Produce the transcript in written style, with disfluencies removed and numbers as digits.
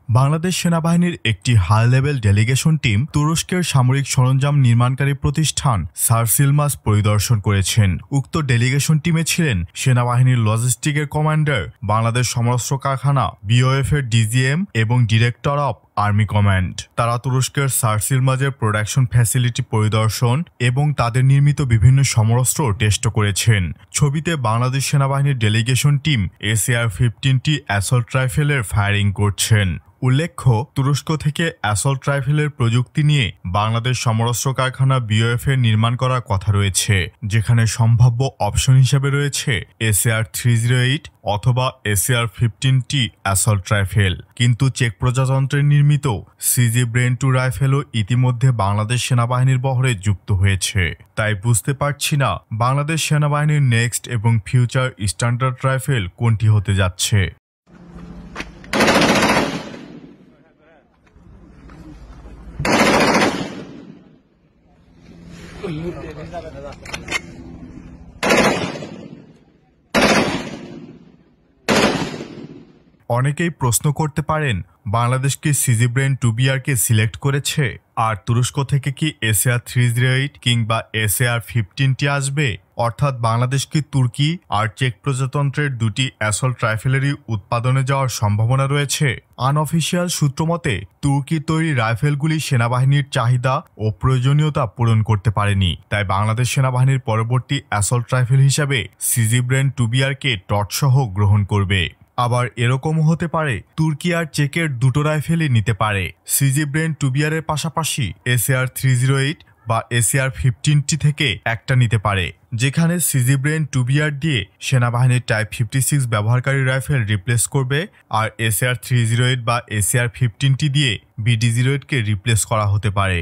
বাংলাদেশ সেনাবাহিনীর একটি high level delegation team তুরস্কের সামরিক সরঞ্জাম নির্মাণকারী প্রতিষ্ঠান সার্সিলমাস পরিদর্শন করেছেন। উক্ত ডেলিগেশন টিমে ছিলেন সেনাবাহিনীর লজিস্টিকের কমান্ডার, বাংলাদেশ সমরাস্ত্র কারখানা বিওএফ এর ডিজিএম এবং ডিরেক্টর অব আর্মি কমান্ড। তারা তুরস্কের সার্সিলমাজের প্রোডাকশন ফ্যাসিলিটি পরিদর্শন এবং তাদের নির্মিত বিভিন্ন সমরাস্ত্র টেস্ট করেছেন। ছবিতে বাংলাদেশ সেনাবাহিনীর ডেলিগেশন টিম ACR-15টি অ্যাসল্ট রাইফেলের ফায়ারিং করছেন। উল্লেখ্য, তুরস্ক থেকে অ্যাসল্ট রাইফেলের প্রযুক্তি নিয়ে বাংলাদেশ সমরাস্ত্র কারখানা বিওএফ এর নির্মাণ করার কথা রয়েছে, যেখানে সম্ভাব্য অপশন হিসেবে রয়েছে ACR-308 অথবা ACR-15টি অ্যাসল্ট রাইফেল। কিন্তু চেক প্রজাতন্ত্রের নির্মিত CG-BRAIN-2 রাইফেলও ইতিমধ্যে বাংলাদেশ সেনাবাহিনীর বহরে যুক্ত হয়েছে। তাই বুঝতে পারছি না বাংলাদেশ সেনাবাহিনীর নেক্সট এবং ফিউচার স্ট্যান্ডার্ড রাইফেল কোনটি হতে যাচ্ছে। অনেকেই প্রশ্ন করতে পারেন, বাংলাদেশ কি CG-BRAIN-2BR কে সিলেক্ট করেছে, আর তুরস্ক থেকে কি ACR-308 কিংবা ACR-15টি আসবে? অর্থাৎ বাংলাদেশ কি তুর্কি আর চেক প্রজাতন্ত্রের দুটি অ্যাসল্ট রাইফেলেরই উৎপাদনে যাওয়ার সম্ভাবনা রয়েছে? আনঅফিসিয়াল সূত্র মতে তুর্কির তৈরি রাইফেলগুলি সেনাবাহিনীর চাহিদা ও প্রয়োজনীয়তা পূরণ করতে পারেনি, তাই বাংলাদেশ সেনাবাহিনীর পরবর্তী অ্যাসল্ট রাইফেল হিসাবে CG-BRAIN-2BR কে টর্চসহ গ্রহণ করবে। আবার এরকমও হতে পারে তুর্কি আর চেকের দুটো রাইফেলই নিতে পারে। CG-BRAIN-2BR এর পাশাপাশি ACR-308 বা ACR-15টি থেকে একটা নিতে পারে, যেখানে CG-BRAIN-2BR দিয়ে সেনাবাহিনীর টাইপ 56 ব্যবহারকারী রাইফেল রিপ্লেস করবে, আর ACR-308 বা ACR-15টি দিয়ে BD-08 কে রিপ্লেস করা হতে পারে।